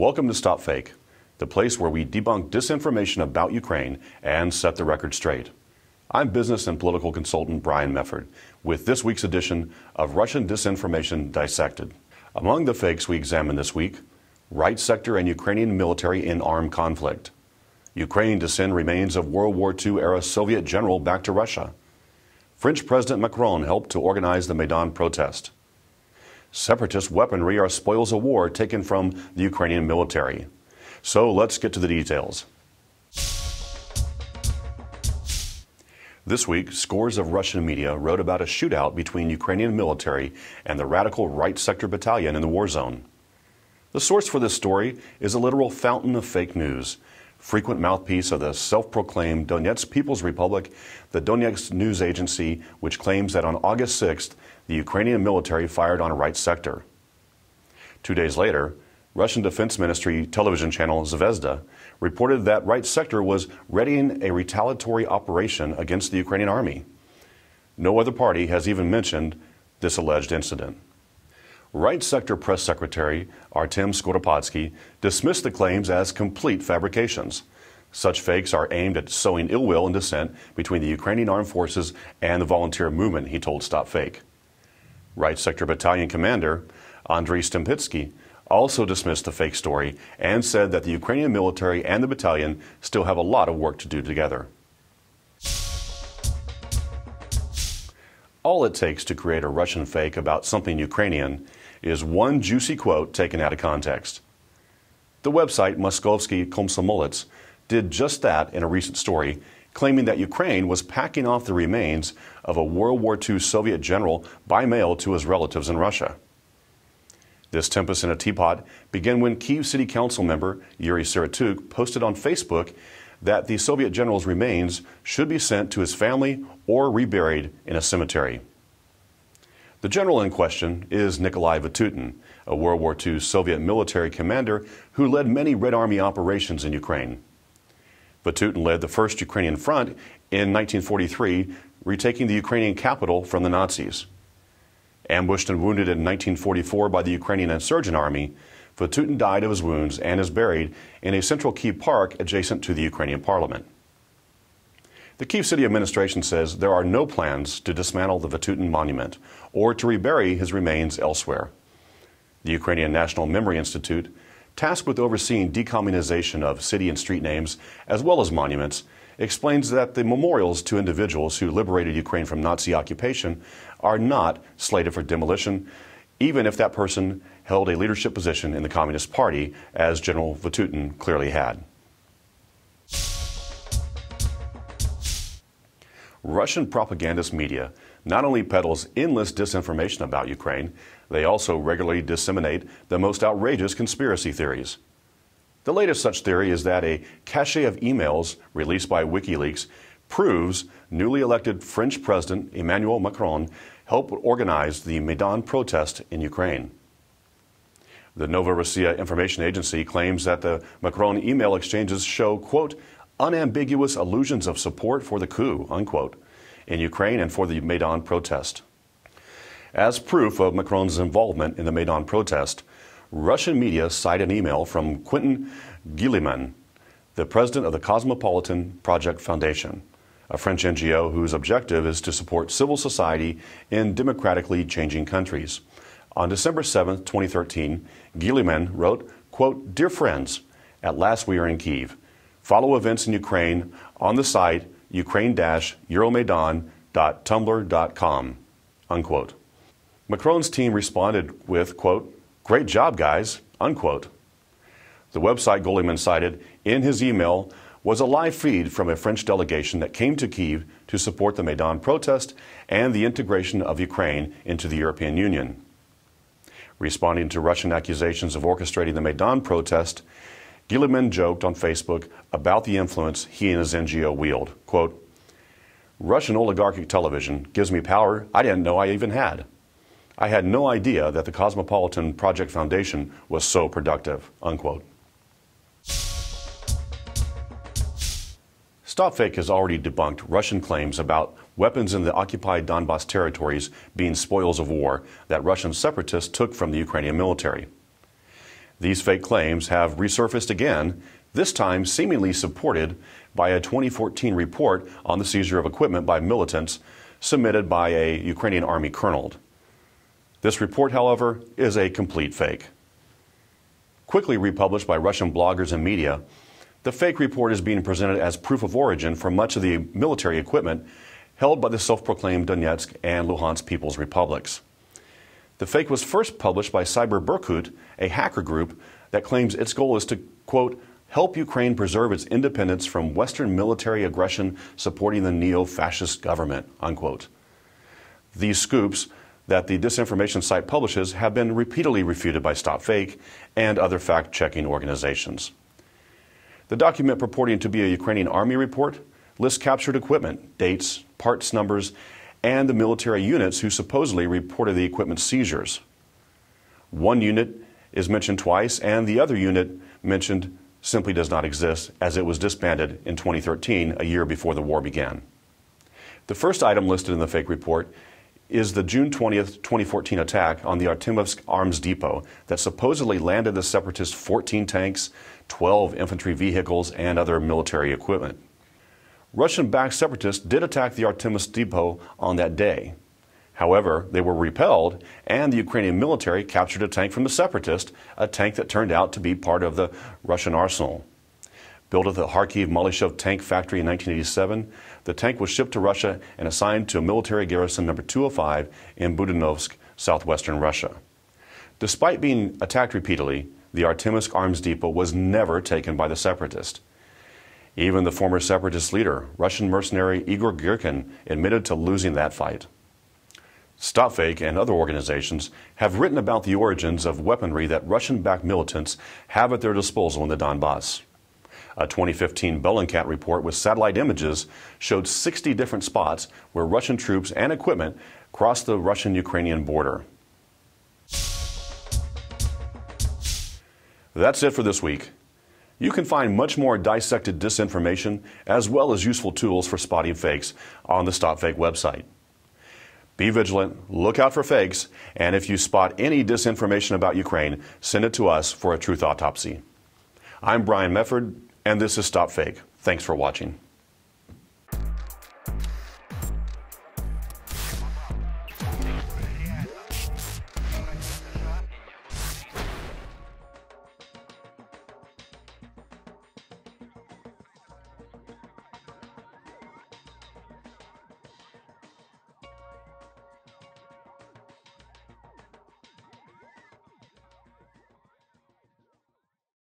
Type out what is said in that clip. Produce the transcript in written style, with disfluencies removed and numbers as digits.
Welcome to StopFake, the place where we debunk disinformation about Ukraine and set the record straight. I'm business and political consultant Brian Mefford with this week's edition of Russian Disinformation Dissected. Among the fakes we examine this week, Right Sector and Ukrainian military in armed conflict. Ukraine to send remains of World War II-era Soviet general back to Russia. French President Macron helped to organize the Maidan protest. Separatist weaponry are spoils of war taken from the Ukrainian military. So let's get to the details. This week, scores of Russian media wrote about a shootout between Ukrainian military and the radical Right Sector battalion in the war zone. The source for this story is a literal fountain of fake news, frequent mouthpiece of the self-proclaimed Donetsk People's Republic, the Donetsk news agency, which claims that on August 6th, the Ukrainian military fired on a Right Sector. 2 days later, Russian Defense Ministry television channel Zvezda reported that Right Sector was readying a retaliatory operation against the Ukrainian army. No other party has even mentioned this alleged incident. Right Sector Press Secretary Artem Skoropadsky dismissed the claims as complete fabrications. Such fakes are aimed at sowing ill will and dissent between the Ukrainian armed forces and the volunteer movement, he told StopFake. Right Sector Battalion Commander Andriy Stempitsky also dismissed the fake story and said that the Ukrainian military and the battalion still have a lot of work to do together. All it takes to create a Russian fake about something Ukrainian is one juicy quote taken out of context. The website Moskovsky Komsomolets did just that in a recent story, claiming that Ukraine was packing off the remains of a World War II Soviet general by mail to his relatives in Russia. This tempest in a teapot began when Kyiv City Council member Yuri Siratuk posted on Facebook that the Soviet general's remains should be sent to his family or reburied in a cemetery. The general in question is Nikolai Vatutin, a World War II Soviet military commander who led many Red Army operations in Ukraine. Vatutin led the First Ukrainian Front in 1943, retaking the Ukrainian capital from the Nazis. Ambushed and wounded in 1944 by the Ukrainian insurgent army, Vatutin died of his wounds and is buried in a central Kyiv park adjacent to the Ukrainian parliament. The Kyiv City administration says there are no plans to dismantle the Vatutin monument or to rebury his remains elsewhere. The Ukrainian National Memory Institute, tasked with overseeing decommunization of city and street names as well as monuments, explains that the memorials to individuals who liberated Ukraine from Nazi occupation are not slated for demolition, even if that person held a leadership position in the Communist Party, as General Vatutin clearly had. Russian propagandist media not only peddles endless disinformation about Ukraine, they also regularly disseminate the most outrageous conspiracy theories. The latest such theory is that a cache of emails released by WikiLeaks proves newly elected French President Emmanuel Macron helped organize the Maidan protest in Ukraine. The Novorossiya information agency claims that the Macron email exchanges show, quote, unambiguous allusions of support for the coup, unquote, in Ukraine and for the Maidan protest. As proof of Macron's involvement in the Maidan protest, Russian media cite an email from Quentin Guillemin, the president of the Cosmopolitan Project Foundation, a French NGO whose objective is to support civil society in democratically changing countries. On December 7, 2013, Guillemin wrote, quote, Dear friends, at last we are in Kyiv. Follow events in Ukraine on the site ukraine-euromaidan.tumblr.com, unquote. Macron's team responded with, quote, great job, guys, unquote. The website Guillemin cited in his email was a live feed from a French delegation that came to Kyiv to support the Maidan protest and the integration of Ukraine into the European Union. Responding to Russian accusations of orchestrating the Maidan protest, Guillemin joked on Facebook about the influence he and his NGO wield. Quote, Russian oligarchic television gives me power I didn't know I even had. I had no idea that the Cosmopolitan Project Foundation was so productive, unquote. StopFake has already debunked Russian claims about weapons in the occupied Donbas territories being spoils of war that Russian separatists took from the Ukrainian military. These fake claims have resurfaced again, this time seemingly supported by a 2014 report on the seizure of equipment by militants submitted by a Ukrainian army colonel. This report, however, is a complete fake. Quickly republished by Russian bloggers and media, the fake report is being presented as proof of origin for much of the military equipment held by the self-proclaimed Donetsk and Luhansk People's Republics. The fake was first published by Cyber Berkut, a hacker group that claims its goal is to, quote, help Ukraine preserve its independence from Western military aggression supporting the neo-fascist government, unquote. These scoops that the disinformation site publishes have been repeatedly refuted by StopFake and other fact-checking organizations. The document, purporting to be a Ukrainian army report, lists captured equipment, dates, parts numbers, and the military units who supposedly reported the equipment seizures. One unit is mentioned twice, and the other unit mentioned simply does not exist, as it was disbanded in 2013, a year before the war began. The first item listed in the fake report is the June 20th, 2014 attack on the Artemovsk Arms Depot that supposedly landed the separatists 14 tanks, 12 infantry vehicles, and other military equipment. Russian-backed separatists did attack the Artemovsk depot on that day. However, they were repelled, and the Ukrainian military captured a tank from the separatists, a tank that turned out to be part of the Russian arsenal. Built at the Kharkiv-Malyshev tank factory in 1987, the tank was shipped to Russia and assigned to military garrison number 205 in Budanovsk, southwestern Russia. Despite being attacked repeatedly, the Artemovsk Arms Depot was never taken by the separatists. Even the former separatist leader, Russian mercenary Igor Girkin, admitted to losing that fight. StopFake and other organizations have written about the origins of weaponry that Russian-backed militants have at their disposal in the Donbass. A 2015 Bellingcat report with satellite images showed 60 different spots where Russian troops and equipment crossed the Russian-Ukrainian border. That's it for this week. You can find much more dissected disinformation as well as useful tools for spotting fakes on the StopFake website. Be vigilant, look out for fakes, and if you spot any disinformation about Ukraine, send it to us for a truth autopsy. I'm Brian Mefford, and this is StopFake. Thanks for watching.